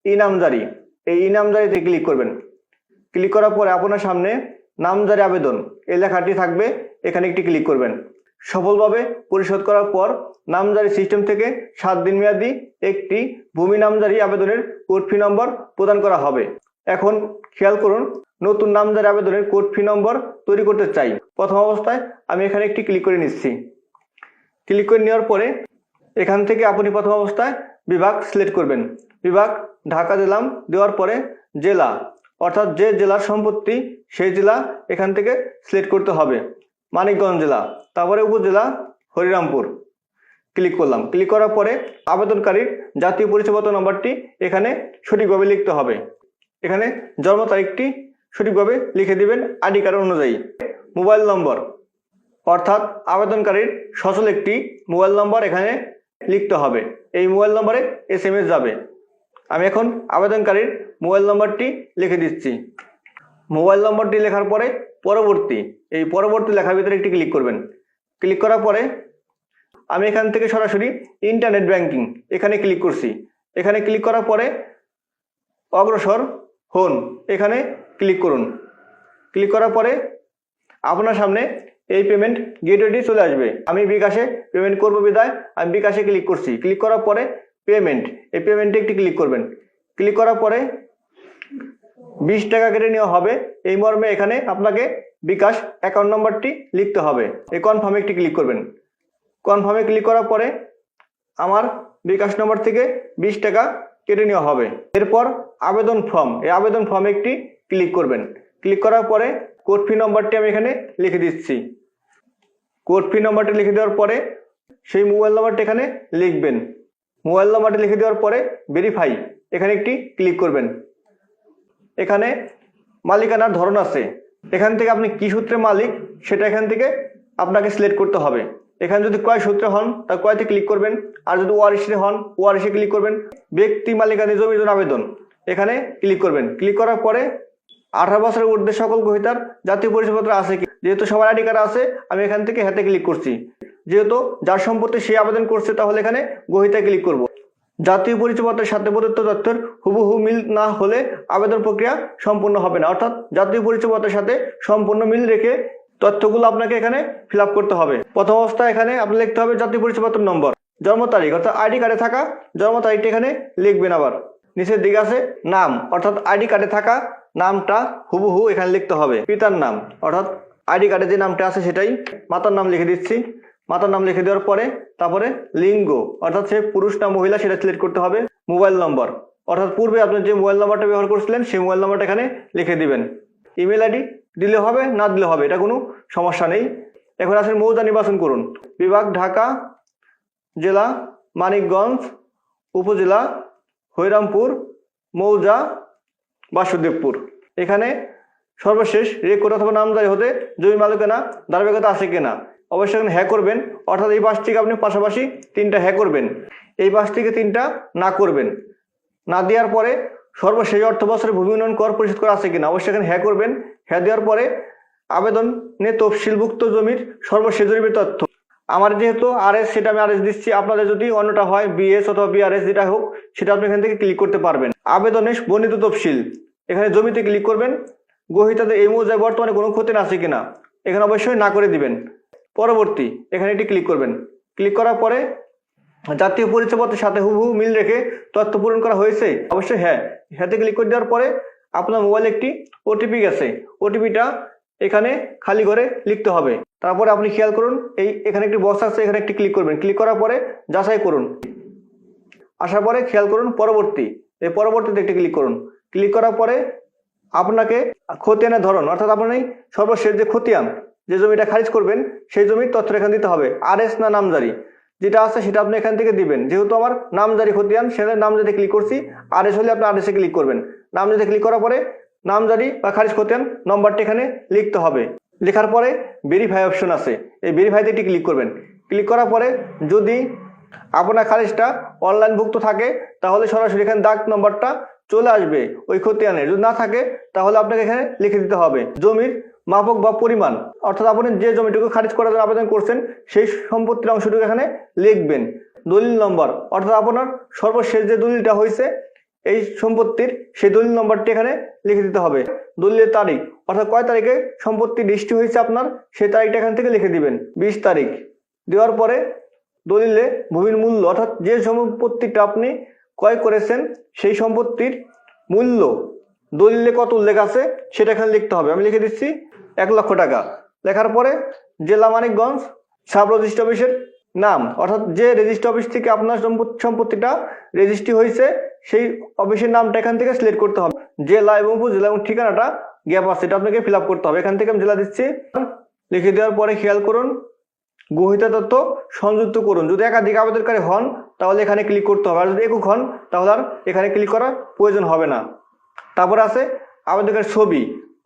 ই নামজারি, এই ই নামজারিতে ক্লিক করবেন। ক্লিক করার পরে আপনার সামনে নামজারি আবেদন এই লেখাটি থাকবে, এখানে একটি ক্লিক করবেন। সফলভাবে পরিশোধ করার পর নামজারি সিস্টেম থেকে 7 দিন মেয়াদী একটি ভূমি নামজারি আবেদনের কোড ফি নম্বর প্রদান করা হবে। এখন খেয়াল করুন, নতুন নামজারি আবেদনের কোড ফি নম্বর তৈরি করতে চাই। প্রথম অবস্থায় আমি এখানে একটি ক্লিক করে নিচ্ছি। ক্লিক করে নেওয়ার পরে এখান থেকে আপনি প্রথম অবস্থায় বিভাগ সিলেক্ট করবেন। বিভাগ ঢাকা দিলাম, দেওয়ার পরে জেলা অর্থাৎ যে জেলার সম্পত্তি সেই জেলা এখান থেকে সিলেক্ট করতে হবে, মানিকগঞ্জ জেলা। তারপরে উপজেলা হরিরামপুর ক্লিক করলাম। ক্লিক করার পরে আবেদনকারীর জাতীয় পরিচয়পত্র নম্বরটি এখানে সঠিকভাবে লিখতে হবে। এখানে জন্ম তারিখটি সঠিকভাবে লিখে দিবেন আইডি কার্ড অনুযায়ী। মোবাইল নম্বর অর্থাৎ আবেদনকারীর সচল একটি মোবাইল নম্বর এখানে লিখতে হবে। এই মোবাইল নম্বরে SMS যাবে। আমি এখন আবেদনকারীর মোবাইল নম্বরটি লিখে দিচ্ছি। মোবাইল নম্বরটি লেখার পরে পরবর্তী লেখার ভিতরে একটি ক্লিক করবেন। ক্লিক করার পরে আমি এখান থেকে সরাসরি ইন্টারনেট ব্যাংকিং এখানে ক্লিক করছি। এখানে ক্লিক করার পরে অগ্রসর হন এখানে ক্লিক করুন। ক্লিক করার পরে আপনার সামনে এই পেমেন্ট গেটওয়েটি চলে আসবে। আমি বিকাশে পেমেন্ট করব বিধায় আমি বিকাশে ক্লিক করছি। ক্লিক করার পরে পেমেন্ট, এই পেমেন্টে একটি ক্লিক করবেন। ক্লিক করার পরে 20 টাকা কেটে নেওয়া হবে, এই মর্মে এখানে আপনাকে বিকাশ অ্যাকাউন্ট নম্বরটি লিখতে হবে। এই কনফার্মে একটি ক্লিক করবেন। কনফার্মে ক্লিক করার পরে আমার বিকাশ নম্বর থেকে 20 টাকা কেটে নেওয়া হবে। এরপর আবেদন ফর্ম, এই আবেদন ফর্মে একটি ক্লিক করবেন। ক্লিক করার পরে কোড ফি নম্বরটি আমি এখানে লিখে দিচ্ছি। কোড ফি নম্বরটি লিখে দেওয়ার পরে সেই মোবাইল নম্বরটি এখানে লিখবেন। মোবাইল নম্বরটি লিখে দেওয়ার পরে ভেরিফাই এখানে একটি ক্লিক করবেন। এখানে মালিকানার ধরন আছে, এখান থেকে আপনি কি সূত্রে মালিক সেটা এখান থেকে আপনাকে সিলেক্ট করতে হবে। এখানে যদি ক্রয় সূত্রে হন তা ক্রয়তে ক্লিক করবেন, আর যদি ওয়ারিশে হন ওয়ারিশে ক্লিক করবেন। ব্যক্তি মালিকানা জমির জন্য আবেদন এখানে ক্লিক করবেন। ক্লিক করার পরে 18 বছরের ঊর্ধ্বে সকল গ্রহীতার জাতীয় পরিচয়পত্র আছে কি, যেহেতু সবার আইডি কার্ড আছে আমি এখান থেকে হাতে ক্লিক করছি। যেহেতু যার সম্পত্তি সে আবেদন করছে তাহলে এখানে গ্রহীতায় ক্লিক করব। জাতীয় পরিচয়পত্রের সাথে প্রদত্ত তথ্যের হুবহু মিল না হলে আবেদন প্রক্রিয়া সম্পূর্ণ হবে না, অর্থাৎ জাতীয় পরিচয়পত্রের সাথে সম্পূর্ণ মিল রেখে তথ্যগুলো আপনাকে এখানে ফিল আপ করতে হবে। প্রথম অবস্থায় এখানে আপনি লিখতে হবে জাতীয় পরিচয়পত্র নম্বর, জন্ম তারিখ অর্থাৎ আইডি কার্ডে থাকা জন্ম তারিখটা এখানে লিখবেন। আবার নিচের দিকে আছে নাম, অর্থাৎ আইডি কার্ডে থাকা নামটা হুবহু এখানে লিখতে হবে। পিতার নাম অর্থাৎ আইডি কার্ডে যে নামটা আছে সেটাই। মাতার নাম লিখে দিচ্ছি। মাতার নাম লিখে দেওয়ার পরে তারপরে লিঙ্গ অর্থাৎ সে পুরুষ না মহিলা সেটা সিলেক্ট করতে হবে। মোবাইল নম্বর অর্থাৎ পূর্বে আপনি যে মোবাইল নম্বরটা ব্যবহার করছিলেন সেই মোবাইল নম্বরটা এখানে লিখে দিবেন। ইমেল আইডি দিলে হবে না দিলে হবে, এটা কোনো সমস্যা নেই। এখন আসলে মৌজা নির্বাচন করুন। বিভাগ ঢাকা, জেলা মানিকগঞ্জ, উপজেলা হরিরামপুর, মৌজা বাসুদেবপুর। এখানে সর্বশেষ রেকর্ড অথবা নামজারি হতে জমি মালিকানা ধারাবাহিকতা আছে কিনা অবশ্যই এখানে হ্যাঁ করবেন, অর্থাৎ এই পাশ থেকে আপনি পাশাপাশি 3টা হ্যাঁ করবেন, এই পাশ থেকে 3টা না করবেন। না দেওয়ার পরে সর্বশেষ অর্থ বছরে ভূমি উন্নয়ন কর পরিশোধ করা আছে কিনা অবশ্যই এখানে হ্যাঁ করবেন। হ্যাঁ দেওয়ার পরে আবেদনে তফসিলভুক্ত জমির সর্বশেষ জমির তথ্য, আমার যেহেতু RS সেটা আমি RS দিচ্ছি, আপনাদের যদি অন্যটা হয় BS অথবা BRS যেটা হোক সেটা আপনি এখান থেকে ক্লিক করতে পারবেন। আবেদনে বর্ণিত তফসিল এখানে জমিতে ক্লিক করবেন। গ্রহীতাদের এই মৌজায় বর্তমানে কোনো ক্ষতি আছে কিনা এখানে অবশ্যই না করে দিবেন। পরবর্তী এখানে এটি ক্লিক করবেন। ক্লিক করার পরে জাতীয় পরিচয়পত্রের সাথে হুবহু মিল রেখে তথ্য পূরণ করা হয়েছে অবশ্যই হ্যাঁ, হ্যাঁতে ক্লিক করে দেওয়ার পরে আপনার মোবাইলে একটি OTP গেছে, OTPটা এখানে খালি করে লিখতে হবে। তারপরে আপনি খেয়াল করুন এখানে একটি বক্স আছে, এখানে একটি ক্লিক করবেন। ক্লিক করার পরে যাচাই করুন, আসার পরে খেয়াল করুন পরবর্তী, এই পরবর্তীতে একটি ক্লিক করুন। ক্লিক করার পরে আপনাকে খতিয়ানের ধরন অর্থাৎ আপনি সর্বশেষ যে খতিয়ান যে জমিটা খারিজ করবেন সেই জমির তথ্য এখানে দিতে হবে। RS না নামজারি যেটা আছে সেটা আপনি এখান থেকে দিবেন। যেহেতু আমার নামজারি খতিয়ান সেটা নামজারি ক্লিক করছি, RS হলে আপনি RS এ ক্লিক করবেন। নামজারি ক্লিক করার পরে নামজারি বা খারিজ খতিয়ান নম্বরটা এখানে লিখতে হবে। লেখার পরে ভেরিফাই অপশন আছে, এই ভেরিফাইতে একটি ক্লিক করবেন। ক্লিক করার পরে যদি আপনার খারিজটা অনলাইনভুক্ত থাকে তাহলে সরাসরি এখানে দাগ নম্বরটা চলে আসবে ওই খতিয়ানে, যদি না থাকে তাহলে আপনাকে এখানে লিখে দিতে হবে জমির মাপক বা পরিমাণ, অর্থাৎ আপনি যে জমিটুকু খারিজ করার জন্য আবেদন করছেন সেই সম্পত্তির অংশটুকু এখানে লিখবেন। দলিল নম্বর অর্থাৎ আপনার সর্বশেষ যে দলিলটা হয়েছে এই সম্পত্তির সেই দলিল নম্বরটি এখানে লিখে দিতে হবে। দলিলের তারিখ অর্থাৎ কয় তারিখে সম্পত্তি রেজিস্ট্রি হয়েছে আপনার সেই তারিখটা এখান থেকে লিখে দিবেন, 20 তারিখ। দেওয়ার পরে দলিলে ভূমির মূল্য অর্থাৎ যে সম্পত্তিটা আপনি ক্রয় করেছেন সেই সম্পত্তির মূল্য দলিলে কত উল্লেখ আছে সেটা এখানে লিখতে হবে। আমি লিখে দিচ্ছি 1 লক্ষ টাকা। লেখার পরে জেলা মানিকগঞ্জ, সাব রেজিস্ট্রি অফিসের নাম অর্থাৎ যে রেজিস্ট্রি অফিস থেকে আপনার সম্পত্তিটা রেজিস্ট্রি হয়েছে সেই অফিসের নামটা এখান থেকে সিলেক্ট করতে হবে। জেলা এবং উপজেলা এবং ঠিকানাটা গ্যাপ আছে, এটা আপনাকে ফিল আপ করতে হবে। এখান থেকে আমি জেলা দিচ্ছি। লিখে দেওয়ার পরে খেয়াল করুন গ্রহীতা তথ্য সংযুক্ত করুন। যদি একাধিক আবেদনকারী হন তাহলে এখানে ক্লিক করতে হবে, আর যদি একক হন তাহলে আর এখানে ক্লিক করার প্রয়োজন হবে না। তারপর আছে আবেদনকারীর ছবি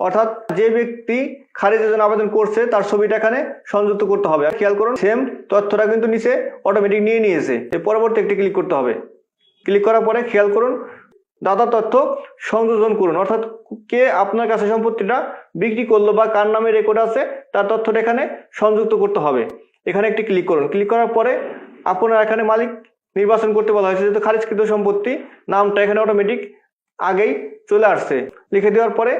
অর্থাৎ যে ব্যক্তি খারিজের জন্য আবেদন করছে তার ছবিটা এখানে সংযুক্ত করতে হবে। খেয়াল করুন সেম তথ্যটা কিন্তু নিচে অটোমেটিক নিয়ে নিয়েছে। এর পরবর্তী একটি ক্লিক করতে হবে। ক্লিক করার পরে খেয়াল করুন দাতা তথ্য সংযোজন করুন অর্থাৎ কে আপনার কাছে সম্পত্তিটা বিক্রি করলো বা কার নামে রেকর্ড আছে তার তথ্যটা এখানে সংযুক্ত করতে হবে। এখানে একটি ক্লিক করুন। ক্লিক করার পরে আপনার এখানে মালিক নির্বাচন করতে বলা হয়েছে, যেহেতু খারিজকৃত সম্পত্তি নামটা এখানে অটোমেটিক আগেই চলে আসছে। লিখে দেওয়ার পরে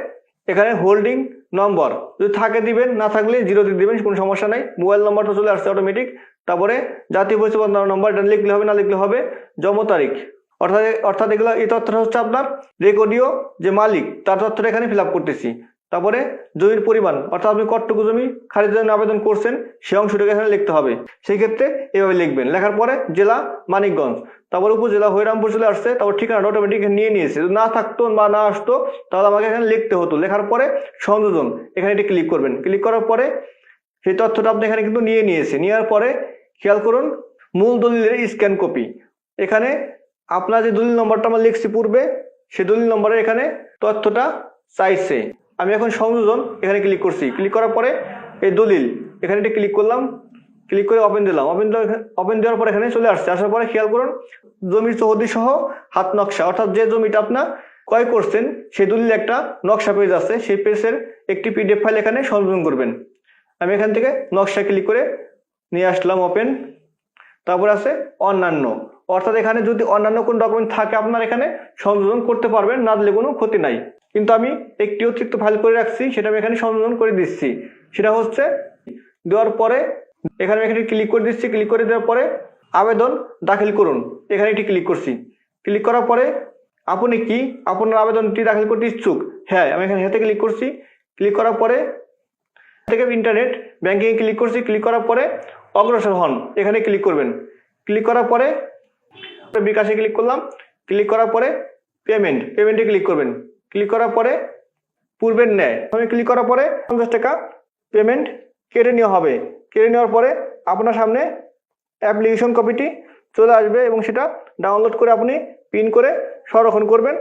এখানে হোল্ডিং নম্বর যদি থাকে দিবেন, না থাকলে 0 দিয়ে দিবেন, কোনো সমস্যা নাই। মোবাইল নম্বরটা চলে আসছে অটোমেটিক। তারপরে জাতীয় পরিচয় নম্বর এটা লিখলে হবে, না লিখলে হবে। জন্ম তারিখ অর্থাৎ এগুলো এই তথ্যটা হচ্ছে আপনার রেকর্ডীয় যে মালিক তার তথ্যটা এখানে ফিল আপ করতেছি। তারপরে জমির পরিমাণ অর্থাৎ আপনি কতটুকু জমি খারিজের জন্য আবেদন করছেন সেই অংশটাকে এখানে লিখতে হবে। সেই ক্ষেত্রে এভাবে লিখবেন। লেখার পরে জেলা মানিকগঞ্জ, তারপর উপজেলা হরিরামপুর চলে আসছে, তারপর ঠিকানাটা অটোমেটিক নিয়ে নিয়েছে। যদি না থাকতো বা না আসতো তাহলে আমাকে এখানে লিখতে হতো। লেখার পরে সংযোজন এখানে এটি ক্লিক করবেন। ক্লিক করার পরে সেই তথ্যটা আপনি এখানে কিন্তু নিয়ে নিয়েছে। নেওয়ার পরে খেয়াল করুন মূল দলিলের স্ক্যান কপি। এখানে আপনার যে দলিল নম্বরটা আমরা লিখছি পূর্বে সেই দলিল নম্বরের এখানে তথ্যটা চাইছে। আমি এখন সংযোজন এখানে ক্লিক করছি। ক্লিক করার পরে এই দলিল এখানে ক্লিক করলাম। ক্লিক করে ওপেন দিলাম। ওপেন দেওয়ার পরে এখানে চলে আসছে। আসার পরে খেয়াল করুন জমির চৌহদ্দি সহ হাত নকশা অর্থাৎ যে জমিটা আপনার ক্রয় করছেন সেই দলিল একটা নকশা পেজ আছে, সেই পেজের একটি পিডিএফ ফাইল এখানে সংযোজন করবেন। আমি এখান থেকে নকশা ক্লিক করে নিয়ে আসলাম ওপেন। তারপর আছে অন্যান্য অর্থাৎ এখানে যদি অন্যান্য কোন ডকুমেন্ট থাকে আপনার এখানে সংযোজন করতে পারবেন, না দিলে কোনো ক্ষতি নাই। কিন্তু আমি একটি অতিরিক্ত ফাইল করে রাখছি, সেটা আমি এখানে সংযোজন করে দিচ্ছি। সেটা হচ্ছে দেওয়ার পরে এখানে ক্লিক করে দিচ্ছি। ক্লিক করে দেওয়ার পরে আবেদন দাখিল করুন এখানে এটি ক্লিক করছি। ক্লিক করার পরে আপনি কি আপনার আবেদনটি দাখিল করতে ইচ্ছুক? হ্যাঁ, আমি এখানে হেতে ক্লিক করছি। ক্লিক করার পরে থেকে ইন্টারনেট ব্যাংকিং ক্লিক করছি। ক্লিক করার পরে অগ্রসর হন এখানে ক্লিক করবেন। ক্লিক করার পরে বিকাশে ক্লিক করলাম। ক্লিক করার পরে পেমেন্টে ক্লিক করবেন। ক্লিক করার পরে পূর্বের ন্যায় আমি ক্লিক করার পরে 50 টাকা পেমেন্ট কেটে নেওয়া হবে। কেটে নেওয়ার পরে আপনার সামনে অ্যাপ্লিকেশন কপিটি চলে আসবে এবং সেটা ডাউনলোড করে আপনি প্রিন্ট করে সংরক্ষণ করবেন।